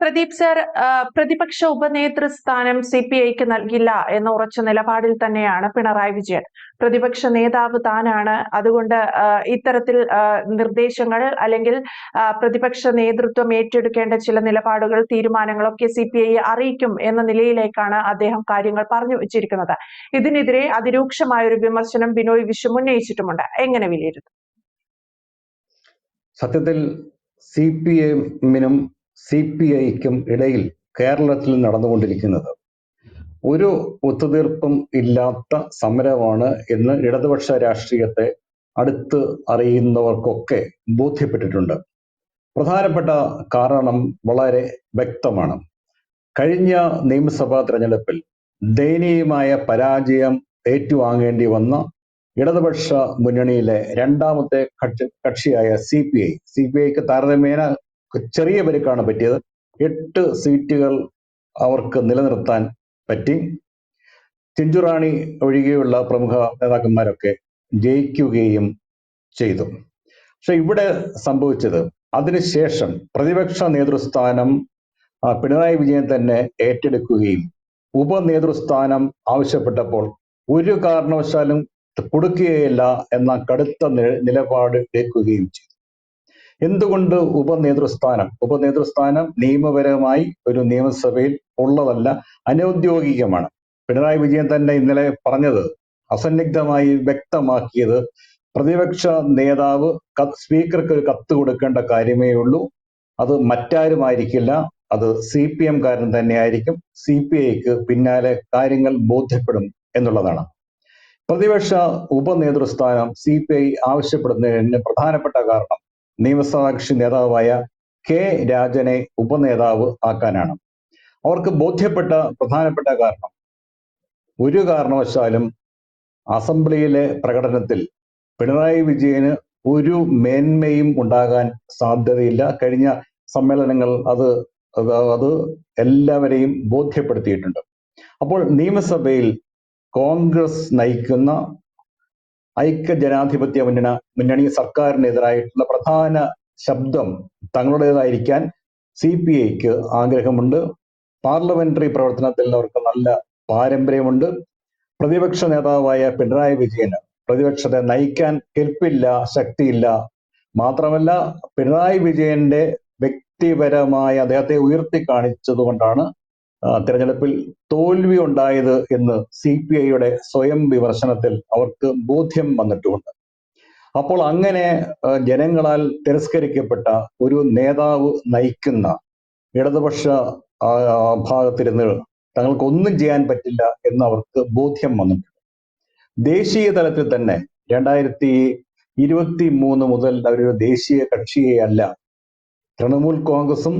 Pradeep sir, പ്രതിപക്ഷ ഉപനേതൃസ്ഥാനം CPIക്ക് നൽകില്ല എന്ന ഉറച്ച നിലപാടിൽ തന്നെയാണ് പിണറായി വിജയൻ. പ്രതിപക്ഷ നേതാവ് താനാണ്. അതുകൊണ്ട് ഇത്തരത്തിൽ നിർദ്ദേശങ്ങൾ അല്ലെങ്കിൽ പ്രതിപക്ഷ നേതൃത്വം ഏറ്റെടുക്കേണ്ട ചില നിലപാടുകൾ, തീരുമാനങ്ങളൊക്കെ CPI അറിയിക്കും എന്ന നിലയിലേക്കാണ് അദ്ദേഹം കാര്യങ്ങൾ പറഞ്ഞു വെച്ചിരിക്കുന്നത്. ഇതിനെതിരെ അതിരൂക്ഷമായ ഒരു വിമർശനം ബിനോയ് വിശ്വം ഉന്നയിച്ചിട്ടുമുണ്ട്. എങ്ങനെ വിലയിരുത്തും? സത്യത്തിൽ CPM-നും CPIക്കും ഇടയിൽ കേരളത്തിൽ നടന്നുകൊണ്ടിരിക്കുന്നത് ഒരു ഒത്തുതീർപ്പും ഇല്ലാത്ത സമരമാണ് എന്ന് ഇടതുപക്ഷ രാഷ്ട്രീയത്തെ അടുത്ത് അറിയുന്നവർക്കൊക്കെ ബോധ്യപ്പെട്ടിട്ടുണ്ട്. പ്രധാനപ്പെട്ട കാരണം വളരെ വ്യക്തമാണ്. കഴിഞ്ഞ നിയമസഭാ തെരഞ്ഞെടുപ്പിൽ ദയനീയമായ പരാജയം ഏറ്റുവാങ്ങേണ്ടി വന്ന ഇടതുപക്ഷ മുന്നണിയിലെ രണ്ടാമത്തെ കക്ഷിയായ CPIക്ക് താരതമ്യേന ചെറിയ പരിക്കാണ് പറ്റിയത്. 8 സീറ്റുകൾ അവർക്ക് നിലനിർത്താൻ പറ്റി. ചിഞ്ചുറാണി ഒഴികെയുള്ള പ്രമുഖ നേതാക്കന്മാരൊക്കെ ജയിക്കുകയും ചെയ്തു. പക്ഷെ ഇവിടെ സംഭവിച്ചത്, അതിനുശേഷം പ്രതിപക്ഷ നേതൃസ്ഥാനം പിണറായി വിജയൻ തന്നെ ഏറ്റെടുക്കുകയും ഉപനേതൃസ്ഥാനം ആവശ്യപ്പെട്ടപ്പോൾ ഒരു കാരണവശാലും കൊടുക്കുകയില്ല എന്ന കടുത്ത നിലപാട് എടുക്കുകയും ചെയ്തു. എന്തുകൊണ്ട് ഉപനേതൃസ്ഥാനം നിയമപരമായി ഒരു നിയമസഭയിൽ ഉള്ളതല്ല, അനൗദ്യോഗികമാണ്. പിണറായി വിജയൻ തന്നെ ഇന്നലെ പറഞ്ഞത്, അസന്നിഗ്ധമായി വ്യക്തമാക്കിയത്, പ്രതിപക്ഷ നേതാവ് സ്പീക്കർക്ക് ഒരു കത്ത് കൊടുക്കേണ്ട കാര്യമേ ഉള്ളൂ. അത് മറ്റാരുമായിരിക്കില്ല, അത് CPM-കാരൻ തന്നെയായിരിക്കും. CPIക്ക് പിന്നാലെ കാര്യങ്ങൾ ബോധ്യപ്പെടും എന്നുള്ളതാണ്. പ്രതിപക്ഷ ഉപനേതൃസ്ഥാനം CPI ആവശ്യപ്പെടുന്നതിന് പ്രധാനപ്പെട്ട കാരണം നിയമസഭാ കക്ഷി നേതാവായ K. രാജനെ ഉപനേതാവ് ആക്കാനാണ്. അവർക്ക് ബോധ്യപ്പെട്ട പ്രധാനപ്പെട്ട കാരണം, ഒരു കാരണവശാലും അസംബ്ലിയിലെ പ്രകടനത്തിൽ പിണറായി വിജയന് ഒരു മേന്മയും ഉണ്ടാകാൻ സാധ്യതയില്ല. കഴിഞ്ഞ സമ്മേളനങ്ങൾ അത് എല്ലാവരെയും ബോധ്യപ്പെടുത്തിയിട്ടുണ്ട്. അപ്പോൾ നിയമസഭയിൽ കോൺഗ്രസ് നയിക്കുന്ന ഐക്യജനാധിപത്യ മുന്നണി സർക്കാരിനെതിരായിട്ടുള്ള പ്രധാന ശബ്ദം തങ്ങളുടേതായിരിക്കാൻ CPIക്ക് ആഗ്രഹമുണ്ട്. പാർലമെന്ററി പ്രവർത്തനത്തിൽ അവർക്ക് നല്ല പാരമ്പര്യമുണ്ട്. പ്രതിപക്ഷ നേതാവായ പിണറായി വിജയന് പ്രതിപക്ഷത്തെ നയിക്കാൻ കെൽപ്പില്ല, ശക്തിയില്ല. മാത്രമല്ല, പിണറായി വിജയന്റെ വ്യക്തിപരമായ അദ്ദേഹത്തെ ഉയർത്തി കാണിച്ചതുകൊണ്ടാണ് തെരഞ്ഞെടുപ്പിൽ തോൽവി ഉണ്ടായത് എന്ന് CPIയുടെ സ്വയം വിമർശനത്തിൽ അവർക്ക് ബോധ്യം വന്നിട്ടുമുണ്ട്. അപ്പോൾ അങ്ങനെ ജനങ്ങളാൽ തിരസ്കരിക്കപ്പെട്ട ഒരു നേതാവ് നയിക്കുന്ന ഇടതുപക്ഷ ഭാഗത്തിരുന്ന് തങ്ങൾക്കൊന്നും ചെയ്യാൻ പറ്റില്ല എന്ന് അവർക്ക് ബോധ്യം വന്നിട്ടുണ്ട്. ദേശീയ തലത്തിൽ തന്നെ 2023 മുതൽ അവരൊരു ദേശീയ കക്ഷിയെ അല്ല. തൃണമൂൽ കോൺഗ്രസും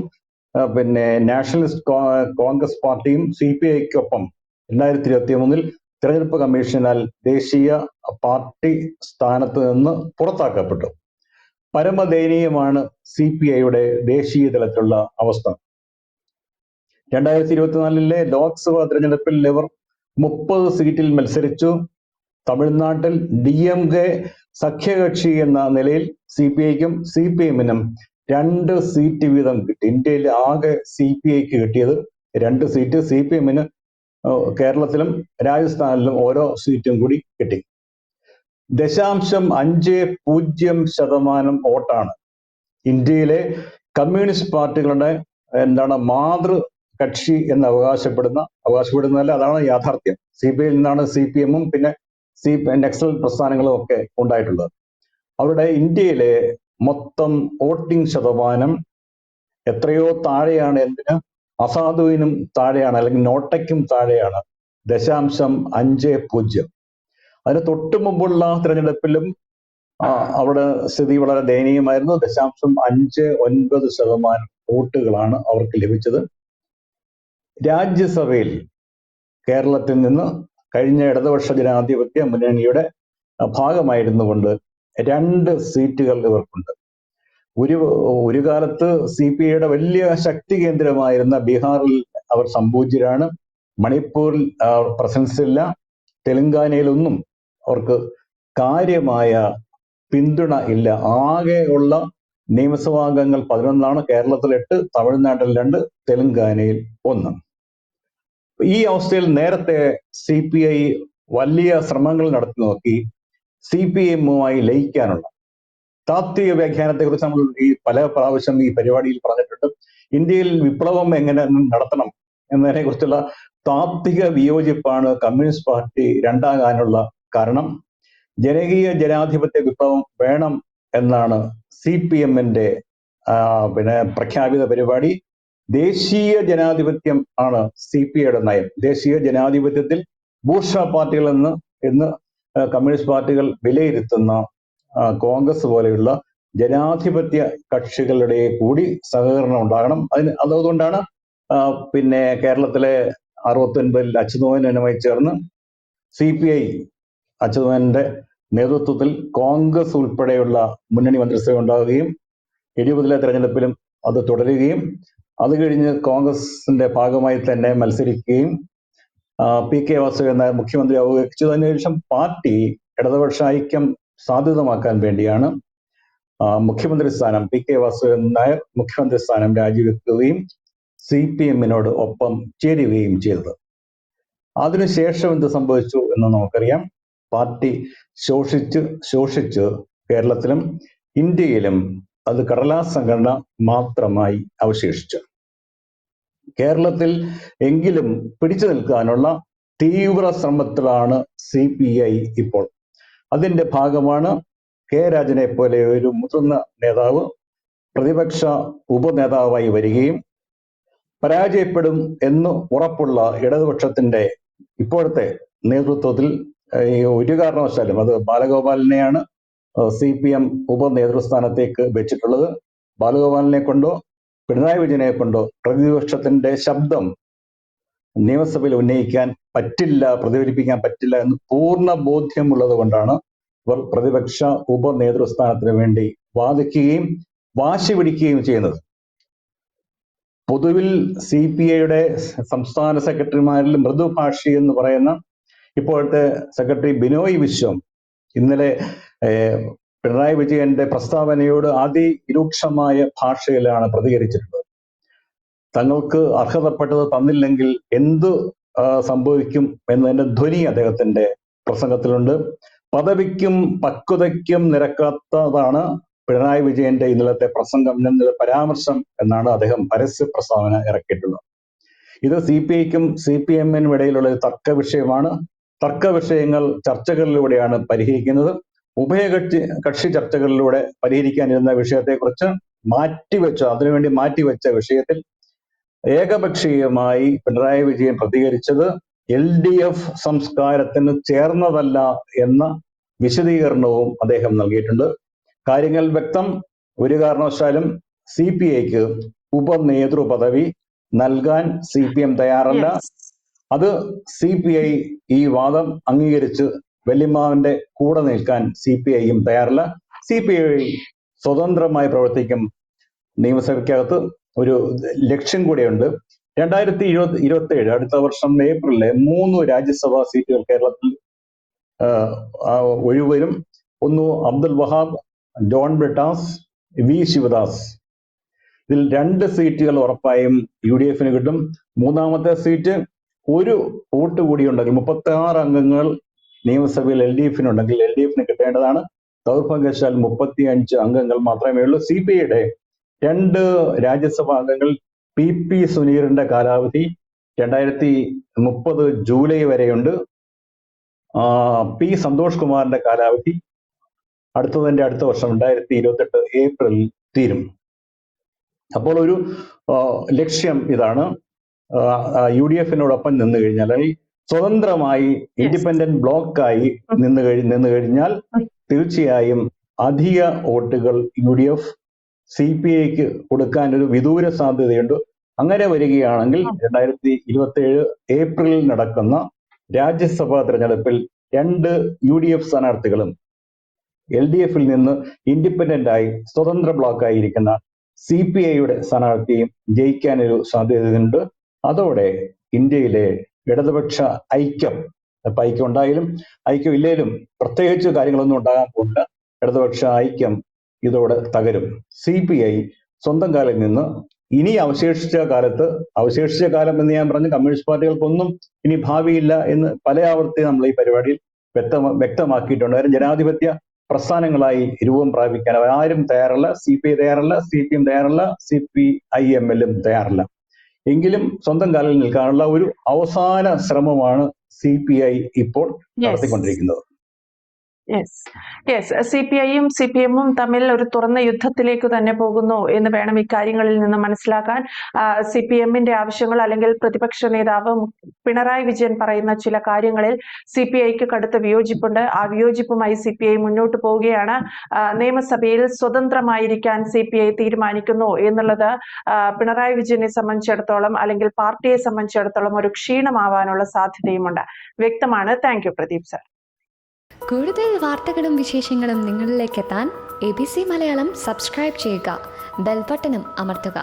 നാഷണലിസ്റ്റ് കോൺഗ്രസ് പാർട്ടിയും CPIക്കൊപ്പം 2023 തെരഞ്ഞെടുപ്പ് കമ്മീഷനാൽ ദേശീയ പാർട്ടി സ്ഥാനത്ത് നിന്ന് പുറത്താക്കപ്പെട്ടു. പരമദയനീയമാണ് CPIയുടെ ദേശീയ തലത്തിലുള്ള അവസ്ഥ. 2024 ലോക്സഭാ തെരഞ്ഞെടുപ്പിൽ ഇവർ 30 സീറ്റിൽ മത്സരിച്ചു. തമിഴ്നാട്ടിൽ DMK സഖ്യകക്ഷി എന്ന നിലയിൽ CPIക്കും CPM-നും 2 സീറ്റ് വീതം കിട്ടി. ഇന്ത്യയിൽ ആകെ CPIക്ക് കിട്ടിയത് 2 സീറ്റ്. CPM-ന് കേരളത്തിലും രാജസ്ഥാനിലും ഓരോ സീറ്റും കൂടി കിട്ടി. 0.50% വോട്ടാണ് ഇന്ത്യയിലെ കമ്മ്യൂണിസ്റ്റ് പാർട്ടികളുടെ മാതൃ കക്ഷി എന്ന് അവകാശപ്പെടുന്നതല്ല, അതാണ് യാഥാർത്ഥ്യം. CPIയിൽ നിന്നാണ് CPM-ഉം പിന്നെ നക്സൽ പ്രസ്ഥാനങ്ങളും ഒക്കെ ഉണ്ടായിട്ടുള്ളത്. അവരുടെ ഇന്ത്യയിലെ മൊത്തം വോട്ടിംഗ് ശതമാനം എത്രയോ താഴെയാണ്. എന്തിന്? അസാധുവിനും താഴെയാണ്, അല്ലെങ്കിൽ നോട്ടയ്ക്കും താഴെയാണ് 0.50. അതിന് തൊട്ടു മുമ്പുള്ള തിരഞ്ഞെടുപ്പിലും അവിടെ സ്ഥിതി വളരെ ദയനീയമായിരുന്നു. 0.59% വോട്ടുകളാണ് അവർക്ക് ലഭിച്ചത്. രാജ്യസഭയിൽ കേരളത്തിൽ നിന്ന് കഴിഞ്ഞ ഇടതുപക്ഷ ജനാധിപത്യ മുന്നണിയുടെ ഭാഗമായിരുന്നു കൊണ്ട് 2 സീറ്റുകൾ ഇവർക്കുണ്ട്. ഒരു കാലത്ത് CPIയുടെ വലിയ ശക്തി കേന്ദ്രമായിരുന്ന ബീഹാറിൽ അവർ സംപൂജ്യരാണ്. മണിപ്പൂരിൽ പ്രസൻസ് ഇല്ല. തെലങ്കാനയിലൊന്നും അവർക്ക് കാര്യമായ പിന്തുണ ഇല്ല. ആകെ ഉള്ള നിയമസഭാ അംഗങ്ങൾ 11, കേരളത്തിൽ 8, തമിഴ്നാട്ടിൽ 2, തെലങ്കാനയിൽ 1. ഈ അവസ്ഥയിൽ നേരത്തെ CPI വലിയ ശ്രമങ്ങൾ നടത്തി നോക്കി CPM-മായി ലയിക്കാനുള്ള. താത്വിക വ്യാഖ്യാനത്തെ കുറിച്ച് നമ്മൾ പല പ്രാവശ്യം ഈ പരിപാടിയിൽ പറഞ്ഞിട്ടുണ്ട്. ഇന്ത്യയിൽ വിപ്ലവം എങ്ങനെ നടത്തണം എന്നതിനെ കുറിച്ചുള്ള താത്വിക വിയോജിപ്പാണ് കമ്മ്യൂണിസ്റ്റ് പാർട്ടി രണ്ടാകാനുള്ള കാരണം. ജനകീയ ജനാധിപത്യ വിപ്ലവം വേണം എന്നാണ് CPM-ന്റെ പ്രഖ്യാപിത പരിപാടി. ദേശീയ ജനാധിപത്യം ആണ് CPI-യുടെ നയം. ദേശീയ ജനാധിപത്യത്തിൽ ബൂർഷ്വാ പാർട്ടികൾ എന്ന് കമ്മ്യൂണിസ്റ്റ് പാർട്ടികൾ വിലയിരുത്തുന്ന കോൺഗ്രസ് പോലെയുള്ള ജനാധിപത്യ കക്ഷികളുടെ കൂടി സഹകരണം ഉണ്ടാകണം. അതുകൊണ്ടാണ് കേരളത്തിലെ 69-ൽ അച്യുതമേനോനുമായി ചേർന്ന് CPI അച്യുതമേനോന്റെ നേതൃത്വത്തിൽ കോൺഗ്രസ് ഉൾപ്പെടെയുള്ള മുന്നണി മന്ത്രിസഭ ഉണ്ടാവുകയും 70-ലെ തെരഞ്ഞെടുപ്പിലും അത് തുടരുകയും അത് കഴിഞ്ഞ് കോൺഗ്രസിന്റെ ഭാഗമായി തന്നെ മത്സരിക്കുകയും PK വാസുദേവൻ നായർ മുഖ്യമന്ത്രി ആവുകയും ശേഷം പാർട്ടി ഇടതുപക്ഷ ഐക്യം സാധ്യതമാക്കാൻ വേണ്ടിയാണ് മുഖ്യമന്ത്രി സ്ഥാനം PK വാസുദേവൻ നായർ മുഖ്യമന്ത്രി സ്ഥാനം രാജിവെക്കുകയും CPM-നോട് ഒപ്പം ചേരുകയും ചെയ്തത്. അതിനുശേഷം എന്ത് സംഭവിച്ചു എന്ന് നമുക്കറിയാം. പാർട്ടി ശോഷിച്ച് കേരളത്തിലും ഇന്ത്യയിലും അത് കടലാസ് സംഘടന മാത്രമായി അവശേഷിച്ചു. കേരളത്തിൽ എങ്കിലും പിടിച്ചു നിൽക്കാനുള്ള തീവ്ര ശ്രമത്തിലാണ് CPI ഇപ്പോൾ. അതിന്റെ ഭാഗമാണ് K. രാജനെ പോലെ ഒരു മുതിർന്ന നേതാവ് പ്രതിപക്ഷ ഉപനേതാവായി വരികയും പരാജയപ്പെടും എന്ന് ഉറപ്പുള്ള ഇടതുപക്ഷത്തിന്റെ ഇപ്പോഴത്തെ നേതൃത്വത്തിൽ ഒരു കാരണവശാലും അത് ബാലഗോപാലിനെയാണ് CPM ഉപനേതൃസ്ഥാനത്തേക്ക് വെച്ചിട്ടുള്ളത്. ബാലഗോപാലിനെ കൊണ്ടോ പിണറായി വിജയനെ കൊണ്ടോ പ്രതിപക്ഷത്തിന്റെ ശബ്ദം നിയമസഭയിൽ ഉന്നയിക്കാൻ പറ്റില്ല, പ്രതിഫലിപ്പിക്കാൻ പറ്റില്ല എന്ന് പൂർണ്ണ ബോധ്യമുള്ളത് കൊണ്ടാണ് ഇവർ പ്രതിപക്ഷ ഉപനേതൃസ്ഥാനത്തിന് വേണ്ടി വാദിക്കുകയും വാശി പിടിക്കുകയും ചെയ്യുന്നത്. പൊതുവിൽ CPI-യുടെ സംസ്ഥാന സെക്രട്ടറിമാരിൽ മൃദുഭാഷി എന്ന് പറയുന്ന ഇപ്പോഴത്തെ സെക്രട്ടറി ബിനോയ് വിശ്വം ഇന്നലെ പിണറായി വിജയന്റെ പ്രസ്താവനയോട് അതിരൂക്ഷമായ ഭാഷയിലാണ് പ്രതികരിച്ചിട്ടുള്ളത്. തങ്ങൾക്ക് അർഹതപ്പെട്ടത് തന്നില്ലെങ്കിൽ എന്ത് സംഭവിക്കും എന്നതിന്റെ ധ്വനി അദ്ദേഹത്തിന്റെ പ്രസംഗത്തിലുണ്ട്. പദവിക്കും പക്വതയ്ക്കും നിരക്കാത്തതാണ് പിണറായി വിജയന്റെ ഇന്നലത്തെ പ്രസംഗം, ഇന്നലെ പരാമർശം എന്നാണ് അദ്ദേഹം പരസ്യ പ്രസ്താവന ഇറക്കിയിട്ടുള്ളത്. ഇത് CPI-ക്കും CPM-നും ഇടയിലുള്ള ഒരു തർക്ക വിഷയമാണ്. തർക്ക വിഷയങ്ങൾ ചർച്ചകളിലൂടെയാണ് പരിഹരിക്കുന്നത്. ഉഭയകക്ഷി ചർച്ചകളിലൂടെ പരിഹരിക്കാനിരുന്ന വിഷയത്തെക്കുറിച്ച് അതിനുവേണ്ടി മാറ്റിവെച്ച വിഷയത്തിൽ ഏകപക്ഷീയമായി പിണറായി വിജയൻ പ്രതികരിച്ചത് LDF സംസ്കാരത്തിന് ചേർന്നതല്ല എന്ന വിശദീകരണവും അദ്ദേഹം നൽകിയിട്ടുണ്ട്. കാര്യങ്ങൾ വ്യക്തം. ഒരു കാരണവശാലും CPI-ക്ക് ഉപനേതൃ പദവി നൽകാൻ CPM തയ്യാറല്ല. അത് CPI ഈ വാദം അംഗീകരിച്ച് വല്യമ്മാവന്റെ കൂടെ നിൽക്കാൻ CPI-യും തയ്യാറല്ല. CPI സ്വതന്ത്രമായി പ്രവർത്തിക്കും. നിയമസഭയ്ക്കകത്ത് ഒരു ലക്ഷ്യം കൂടെയുണ്ട്. 2027 അടുത്ത വർഷം ഏപ്രിലിലെ 3 രാജ്യസഭാ സീറ്റുകൾ കേരളത്തിൽ ഒഴിവരും. ഒന്ന് അബ്ദുൽ വഹാബ്, ജോൺ ബ്രിട്ടാസ്, V. ശിവദാസ്. ഇതിൽ 2 സീറ്റുകൾ ഉറപ്പായും UDF-ന് കിട്ടും. മൂന്നാമത്തെ സീറ്റ് ഒരു വോട്ട് കൂടി ഉണ്ടെങ്കിൽ 36 അംഗങ്ങൾ നിയമസഭയിൽ LDF-നുണ്ടെങ്കിൽ LDF-ന് കിട്ടേണ്ടതാണ്. ദൗർഭാഗ്യവശാൽ 35 അംഗങ്ങൾ മാത്രമേ ഉള്ളൂ. CPI-യുടെ 2 രാജ്യസഭാ അംഗങ്ങൾ PP സുനീറിന്റെ കാലാവധി 2030 ജൂലൈ വരെയുണ്ട്. P. സന്തോഷ് കുമാറിന്റെ കാലാവധി അടുത്ത വർഷം 2028 ഏപ്രിലിൽ തീരും. അപ്പോൾ ഒരു ലക്ഷ്യം ഇതാണ്. UDF-നോടൊപ്പം നിന്ന് കഴിഞ്ഞാൽ, അല്ലെങ്കിൽ സ്വതന്ത്രമായി ഇൻഡിപെൻഡന്റ് ബ്ലോക്കായി നിന്ന് കഴിഞ്ഞാൽ തീർച്ചയായും അധിക വോട്ടുകൾ UDF CPI-ക്ക് കൊടുക്കാൻ ഒരു വിദൂര സാധ്യതയുണ്ട്. അങ്ങനെ വരികയാണെങ്കിൽ 2027 ഏപ്രിലിൽ നടക്കുന്ന രാജ്യസഭാ തെരഞ്ഞെടുപ്പിൽ 2 UDF സ്ഥാനാർത്ഥികളും LDF-ൽ നിന്ന് ഇൻഡിപെൻഡന്റായി സ്വതന്ത്ര ബ്ലോക്കായിരിക്കുന്ന CPI-യുടെ സ്ഥാനാർത്ഥിയും ജയിക്കാനൊരു സാധ്യതയുണ്ട്. അതോടെ ഇന്ത്യയിലെ ഇടതുപക്ഷ ഐക്യം ഉണ്ടായാലും ഐക്യം ഇല്ലേലും പ്രത്യേകിച്ച് കാര്യങ്ങളൊന്നും ഉണ്ടാകാൻ പോകുന്നില്ല. ഇടതുപക്ഷ ഐക്യം ഇതോടെ തകരും. CPI സ്വന്തം കാലിൽ നിന്ന് ഇനി അവശേഷിച്ച കാലം എന്ന് ഞാൻ പറഞ്ഞു, കമ്മ്യൂണിസ്റ്റ് പാർട്ടികൾക്കൊന്നും ഇനി ഭാവിയില്ല എന്ന് പല ആവർത്തി നമ്മൾ ഈ പരിപാടിയിൽ വ്യക്തമാക്കിയിട്ടുണ്ട്. കാര്യം ജനാധിപത്യ പ്രസ്ഥാനങ്ങളായി രൂപം പ്രാപിക്കാൻ ആരും തയ്യാറല്ല. CPI തയ്യാറല്ല, CPM തയ്യാറല്ല, CPIML തയ്യാറല്ല. എങ്കിലും സ്വന്തം കാലിൽ നിൽക്കാനുള്ള ഒരു അവസാന ശ്രമമാണ് CPI ഇപ്പോൾ നടത്തിക്കൊണ്ടിരിക്കുന്നത്. CPIയും CPMും തമ്മിൽ ഒരു തുറന്ന യുദ്ധത്തിലേക്ക് തന്നെ പോകുന്നു എന്ന് വേണം ഇക്കാര്യങ്ങളിൽ നിന്ന് മനസ്സിലാക്കാൻ. CPMന്റെ ആവശ്യങ്ങൾ അല്ലെങ്കിൽ പ്രതിപക്ഷ നേതാവ് പിണറായി വിജയൻ പറയുന്ന ചില കാര്യങ്ങളിൽ CPIക്ക് കടുത്ത വിയോജിപ്പുണ്ട്. ആ വിയോജിപ്പുമായി CPI മുന്നോട്ട് പോവുകയാണ്. നിയമസഭയിൽ സ്വതന്ത്രമായിരിക്കാൻ CPI തീരുമാനിക്കുന്നു എന്നുള്ളത് പിണറായി വിജയനെ സംബന്ധിച്ചിടത്തോളം അല്ലെങ്കിൽ പാർട്ടിയെ സംബന്ധിച്ചിടത്തോളം ഒരു ക്ഷീണമാവാനുള്ള സാധ്യതയുമുണ്ട്. വ്യക്തമാണ്. Thank you Pradeep sir. കൂടുതൽ വാർത്തകളും വിശേഷങ്ങളും നിങ്ങളിലേക്ക് എത്താൻ ABC മലയാളം സബ്സ്ക്രൈബ് ചെയ്യുക, ബെൽ ബട്ടണും അമർത്തുക.